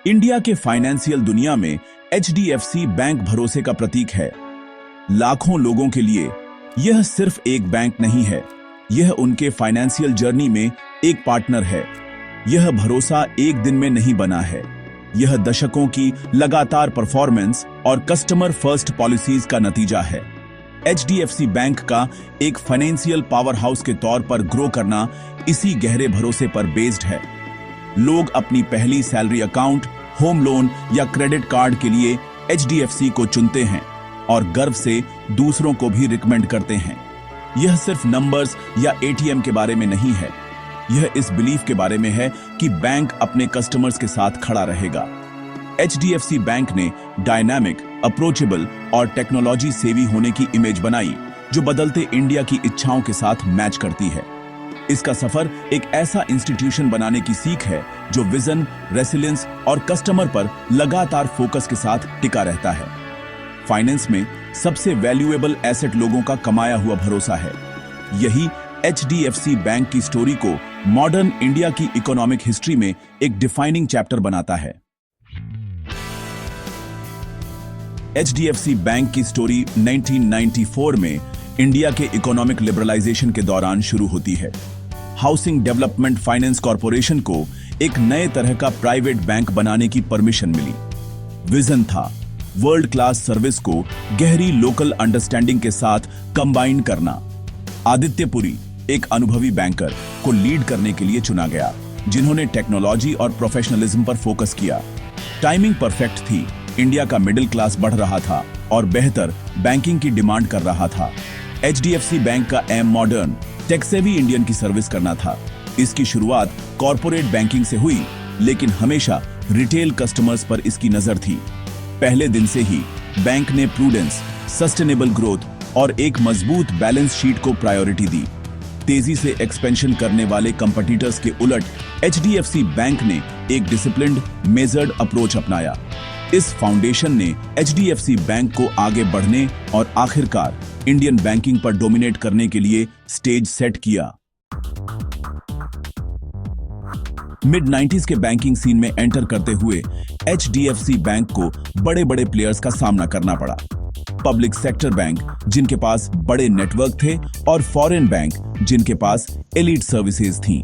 India के financial दुनिया में एचडीएफसी बैंक भरोसे का प्रतीक है। लाखों लोगों के लिए यह सिर्फ एक बैंक नहीं है, यह उनके फाइनेंशियल जर्नी में एक पार्टनर है। यह भरोसा एक दिन में नहीं बना है, यह दशकों की लगातार परफॉर्मेंस और कस्टमर फर्स्ट पॉलिसीज का नतीजा है। एचडीएफसी बैंक का एक फाइनेंशियल पावर हाउस के तौर पर ग्रो करना इसी गहरे भरोसे पर बेस्ड है। लोग अपनी पहली सैलरी अकाउंट, होम लोन या क्रेडिट कार्ड के लिए एचडीएफसी को चुनते हैं और गर्व से दूसरों को भी रिकमेंड करते हैं। यह सिर्फ नंबर्स या एटीएम के बारे में नहीं है, यह इस बिलीफ के बारे में है कि बैंक अपने कस्टमर्स के साथ खड़ा रहेगा। एचडीएफसी बैंक ने डायनामिक, अप्रोचेबल और टेक्नोलॉजी सेवी होने की इमेज बनाई, जो बदलते इंडिया की इच्छाओं के साथ मैच करती है। इसका सफर एक ऐसा इंस्टीट्यूशन बनाने की सीख है जो विजन, रेसिलियंस और कस्टमर पर लगातार फोकस के साथ टिका रहता है। फाइनेंस में सबसे वैल्यूएबल एसेट लोगों का कमाया हुआ भरोसा है। यही एचडीएफसी बैंक की स्टोरी को मॉडर्न इंडिया की इकोनॉमिक हिस्ट्री में एक डिफाइनिंग चैप्टर बनाता है। एचडीएफसी बैंक की स्टोरी 1994 में इंडिया के इकोनॉमिक लिबरलाइजेशन के दौरान शुरू होती है। हाउसिंग डेवलपमेंट फाइनेंस कॉरपोरेशन को एक नए तरह का प्राइवेट बैंक बनाने की परमिशन मिली। विजन था वर्ल्ड क्लास सर्विस को गहरी लोकल अंडरस्टैंडिंग के साथ कंबाइन करना। आदित्य पुरी, एक अनुभवी बैंकर, को लीड करने के लिए चुना गया, जिन्होंने टेक्नोलॉजी और प्रोफेशनलिज्म पर फोकस किया। टाइमिंग परफेक्ट थी, इंडिया का मिडिल क्लास बढ़ रहा था और बेहतर बैंकिंग की डिमांड कर रहा था। एचडीएफसी बैंक का aim modern, tech savvy Indian की सर्विस करना था। इसकी शुरुआत कॉर्पोरेट बैंकिंग से हुई, लेकिन हमेशा रिटेल कस्टमर्स पर इसकी नजर थी। पहले दिन से ही बैंक ने प्रूडेंस, सस्टेनेबल ग्रोथ और एक मजबूत बैलेंस शीट को प्रायोरिटी दी। तेजी से एक्सपेंशन करने वाले कंपटीटर्स के उलट एचडीएफसी बैंक ने एक डिसिप्लिन्ड, मेजर्ड अप्रोच अपनाया। इस फाउंडेशन ने एचडीएफसी बैंक को आगे बढ़ने और आखिरकार इंडियन बैंकिंग पर डोमिनेट करने के लिए स्टेज सेट किया। मिड 90s के बैंकिंग सीन में एंटर करते हुए एचडीएफसी बैंक को बड़े बड़े प्लेयर्स का सामना करना पड़ा। पब्लिक सेक्टर बैंक, जिनके पास बड़े नेटवर्क थे, और फॉरेन बैंक, जिनके पास एलीट सर्विसेज थीं।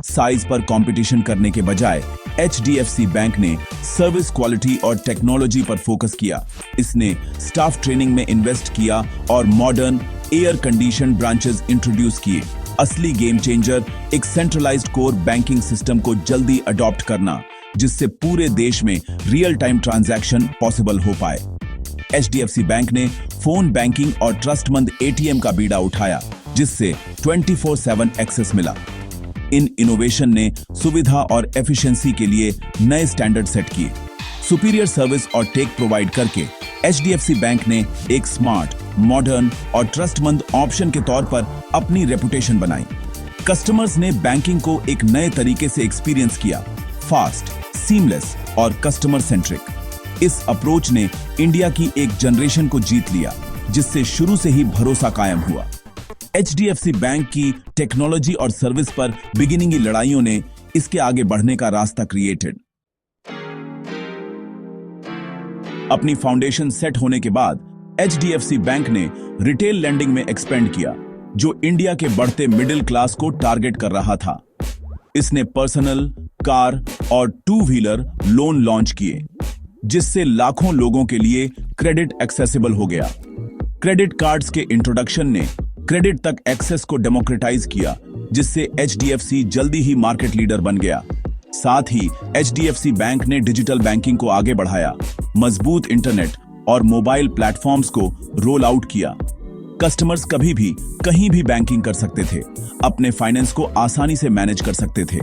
साइज पर कंपटीशन करने के बजाय एचडीएफसी बैंक ने सर्विस क्वालिटी और टेक्नोलॉजी पर फोकस किया। इसने स्टाफ ट्रेनिंग में इन्वेस्ट किया और modern air condition branches introduce किए। असली गेम चेंजर एक सेंट्रलाइज्ड कोर बैंकिंग सिस्टम को जल्दी अडॉप्ट करना, जिससे पूरे देश में रियल टाइम ट्रांजैक्शन पॉसिबल हो पाए। एचडीएफसी बैंक ने फोन बैंकिंग और ट्रस्टमंद एटीएम का बीड़ा उठाया, जिससे 24/7 एक्सेस मिला। इन इनोवेशन ने सुविधा और एफिशिएंसी के लिए नए स्टैंडर्ड सेट किए। सुपीरियर सर्विस और टेक प्रोवाइड करके एचडीएफसी बैंक ने एक स्मार्ट, मॉडर्न और ट्रस्टमंद ऑप्शन के तौर पर अपनी रेपुटेशन बनाई। कस्टमर्स ने बैंकिंग को एक नए तरीके से एक्सपीरियंस किया, फास्ट, सीमलेस और कस्टमर सेंट्रिक। इस अप्रोच ने इंडिया की एक जनरेशन को जीत लिया, जिससे शुरू से ही भरोसा कायम हुआ। एचडीएफसी बैंक की टेक्नोलॉजी और सर्विस पर बिगिनिंग लड़ाइयों ने इसके आगे बढ़ने का रास्ता क्रिएटेड। अपनी फाउंडेशन सेट होने के बाद एचडीएफसी बैंक ने रिटेल लेंडिंग में एक्सपेंड किया, जो इंडिया के बढ़ते मिडिल क्लास को टारगेट कर रहा था। इसने पर्सनल, कार और टू व्हीलर लोन लॉन्च किए, जिससे लाखों लोगों के लिए क्रेडिट एक्सेसिबल हो गया। क्रेडिट कार्ड्स के इंट्रोडक्शन ने क्रेडिट तक एक्सेस को डेमोक्रेटाइज किया, जिससे एचडीएफसी जल्दी ही मार्केट लीडर बन गया। साथ ही एचडीएफसी बैंक ने डिजिटल बैंकिंग को आगे बढ़ाया, मजबूत इंटरनेट और मोबाइल प्लेटफॉर्म्स को रोल आउट किया। कस्टमर्स कभी भी कहीं भी बैंकिंग कर सकते थे, अपने फाइनेंस को आसानी से मैनेज कर सकते थे।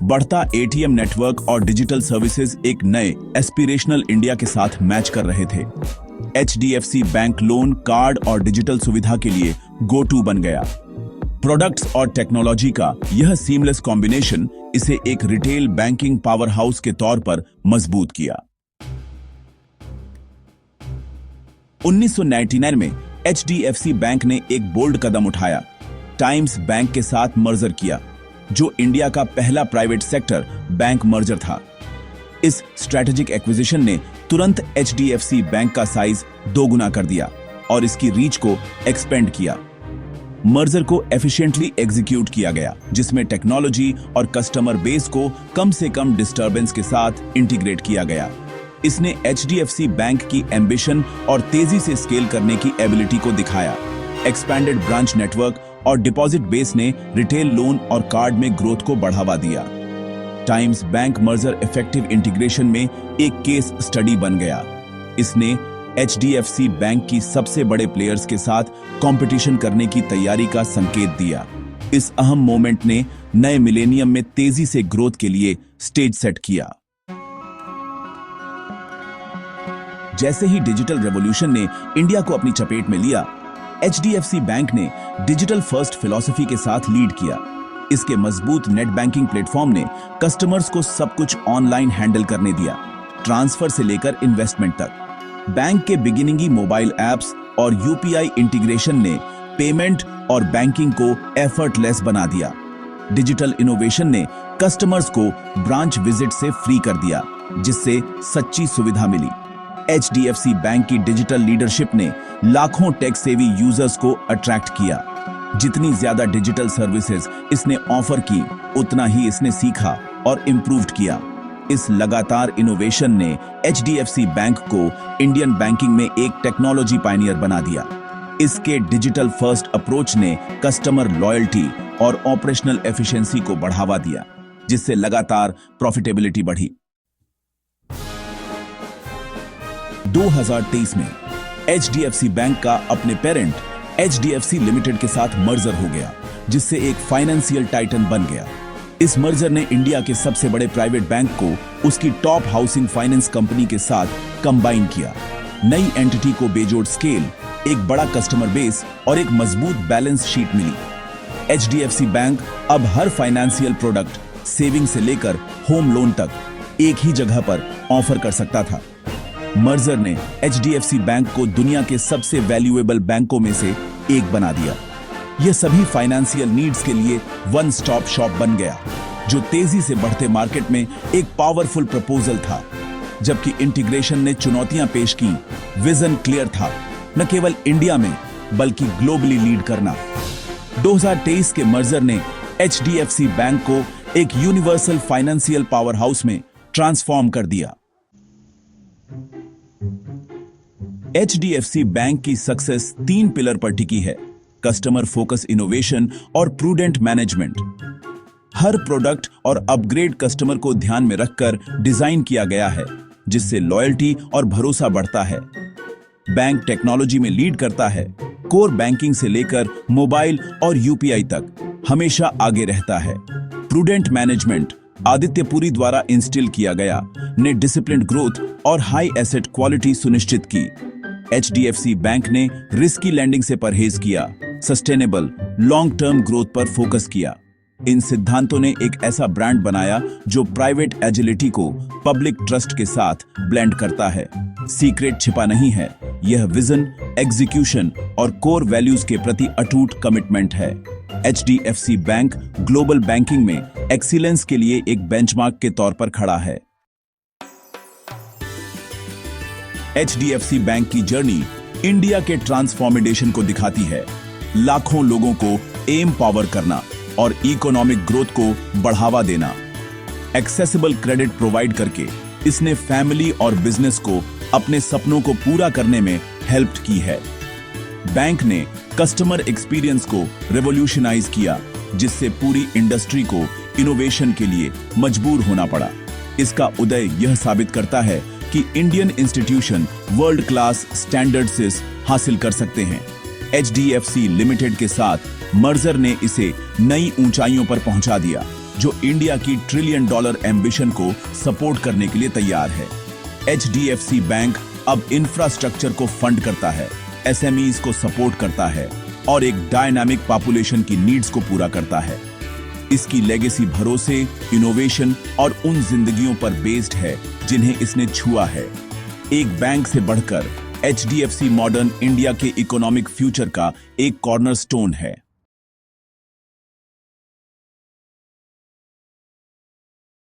बढ़ता एटीएम नेटवर्क और डिजिटल सर्विसेज एक नए एस्पिरेशनल इंडिया के साथ मैच कर रहे थे। एचडीएफसी बैंक लोन, कार्ड और डिजिटल सुविधा के लिए गो टू बन गया। प्रोडक्ट्स और टेक्नोलॉजी का यह सीमलेस कॉम्बिनेशन इसे एक रिटेल बैंकिंग पावर हाउस के तौर पर मजबूत किया। 1999 में एचडीएफसी बैंक ने एक बोल्ड कदम उठाया, टाइम्स बैंक के साथ मर्जर किया, जो इंडिया का पहला प्राइवेट सेक्टर बैंक मर्जर था। इस स्ट्रैटेजिक एक्विजिशन ने तुरंत HDFC बैंक का साइज दोगुना कर दिया और इसकी रीच को एक्सपेंड किया। मर्जर को एफिशिएंटली एग्जीक्यूट किया गया, जिसमें टेक्नोलॉजी और कस्टमर बेस को कम से कम डिस्टर्बेंस के साथ इंटीग्रेट किया गया। इसने HDFC बैंक की एम्बिशन और तेजी से स्केल करने की एबिलिटी को दिखाया। एक्सपैंडेड ब्रांच नेटवर्क और डिपॉजिट बेस ने रिटेल लोन और कार्ड में ग्रोथ को बढ़ावा दिया। Times bank merger effective integration में एक केस स्टडी बन गया। इसने HDFC बैंक की सबसे बड़े प्लेयर्स के साथ कंपटीशन करने की तैयारी का संकेत दिया। इस अहम मोमेंट ने नए मिलेनियम में तेजी से ग्रोथ के लिए स्टेज सेट किया। जैसे ही डिजिटल रेवोल्यूशन ने इंडिया को अपनी चपेट में लिया, HDFC बैंक ने डिजिटल फर्स्ट फिलॉसफी के साथ लीड किया। इसके मजबूत नेट बैंकिंग प्लेटफॉर्म ने कस्टमर्स को सब कुछ ऑनलाइन हैंडल करने दिया, ट्रांसफर से लेकर इन्वेस्टमेंट तक। बैंक के बिगिनिंगी मोबाइल एप्स और UPI इंटीग्रेशन ने पेमेंट और बैंकिंग को एफर्टलेस बना दिया। डिजिटल इनोवेशन ने कस्टमर्स को ब्रांच विजिट से फ्री कर दिया, जिससे सच्ची सुविधा मिली। HDFC बैंक की डिजिटल लीडरशिप ने लाखों टेक सेवी यूजर्स को अट्रैक्ट किया। जितनी ज्यादा डिजिटल सर्विसेज इसने ऑफर की, उतना ही इसने सीखा और इम्प्रूव्ड किया। इस लगातार इनोवेशन ने HDFC बैंक को इंडियन बैंकिंग में एक टेक्नोलॉजी पायनियर बना दिया। इसके डिजिटल फर्स्ट अप्रोच ने कस्टमर लॉयल्टी और ऑपरेशनल एफिशिएंसी को बढ़ावा दिया, जिससे लगातार प्रॉफिटेबिलिटी बढ़ी। 2023 में HDFC बैंक का अपने पेरेंट HDFC लिमिटेड के साथ मर्जर हो गया, जिससे एक फाइनेंशियल टाइटन बन गया। इस मर्जर ने इंडिया के सबसे बड़े प्राइवेट बैंक को उसकी टॉप हाउसिंग फाइनेंस कंपनी के साथ कंबाइन किया। नई एंटिटी को बेजोड़ स्केल, एक बड़ा कस्टमर बेस और एक मजबूत बैलेंस शीट मिली। HDFC बैंक अब हर फाइनेंशियल प्रोडक्ट, सेविंग से लेकर होम लोन तक एक ही जगह पर ऑफर कर सकता था। मर्जर ने HDFC बैंक को दुनिया के सबसे वैल्यूएबल बैंकों में से एक बना दिया। यह सभी फाइनेंशियल नीड्स के लिए वन स्टॉप शॉप बन गया, जो तेजी से बढ़ते मार्केट में एक पावरफुल प्रपोजल था। जबकि इंटीग्रेशन ने चुनौतियां पेश की, विजन क्लियर था, न केवल इंडिया में बल्कि ग्लोबली लीड करना। 2023 के मर्जर ने HDFC बैंक को एक यूनिवर्सल फाइनेंशियल पावर हाउस में ट्रांसफॉर्म कर दिया। HDFC बैंक की सक्सेस 3 पिलर पर टिकी है: कस्टमर फोकस इनोवेशन और प्रूडेंट मैनेजमेंट। हर प्रोडक्ट और अपग्रेड कस्टमर को ध्यान में रखकर डिजाइन किया गया है, जिससे लॉयल्टी और भरोसा बढ़ता है। बैंक टेक्नोलॉजी में लीड करता है, कोर बैंकिंग से लेकर मोबाइल और UPI तक हमेशा आगे रहता है। प्रूडेंट मैनेजमेंट आदित्य पुरी द्वारा इंस्टिल किया गया ने डिसिप्लिन्ड ग्रोथ और हाई एसेट क्वालिटी सुनिश्चित की। HDFC बैंक ने रिस्की लैंडिंग से परहेज किया, सस्टेनेबल लॉन्ग टर्म ग्रोथ पर फोकस किया। इन सिद्धांतों ने एक ऐसा ब्रांड बनाया जो प्राइवेट एजिलिटी को पब्लिक ट्रस्ट के साथ ब्लेंड करता है। सीक्रेट छिपा नहीं है, यह विजन, एग्जीक्यूशन और कोर वैल्यूज के प्रति अटूट कमिटमेंट है। HDFC बैंक ग्लोबल बैंकिंग में एक्सीलेंस के लिए एक बेंचमार्क के तौर पर खड़ा है। HDFC बैंक की जर्नी इंडिया के ट्रांसफॉर्मेशन को दिखाती है। लाखों लोगों को एम पावर करना और इकोनॉमिक ग्रोथ को बढ़ावा देना। एक्सेसिबल क्रेडिट प्रोवाइड करके इसने फैमिली और बिजनेस को अपने सपनों को पूरा करने में हेल्प की है। बैंक ने कस्टमर एक्सपीरियंस को रेवोल्यूशनाइज किया, जिससे पूरी इंडस्ट्री को इनोवेशन के लिए मजबूर होना पड़ा। इसका उदय यह साबित करता है कि Indian institution world class standards हासिल कर सकते हैं। HDFC लिमिटेड के साथ मर्जर ने इसे नई ऊंचाइयों पर पहुंचा दिया, जो इंडिया की $1 ट्रिलियन एम्बिशन को सपोर्ट करने के लिए तैयार है। HDFC बैंक अब इंफ्रास्ट्रक्चर को फंड करता है, SMEs को सपोर्ट करता है और एक डायनामिक पॉपुलेशन की नीड्स को पूरा करता है। इसकी लेगेसी भरोसे, इनोवेशन और उन जिंदगियों पर बेस्ड है जिन्हें इसने छुआ है। एक बैंक से बढ़कर HDFC मॉडर्न इंडिया के इकोनॉमिक फ्यूचर का एक कॉर्नरस्टोन है।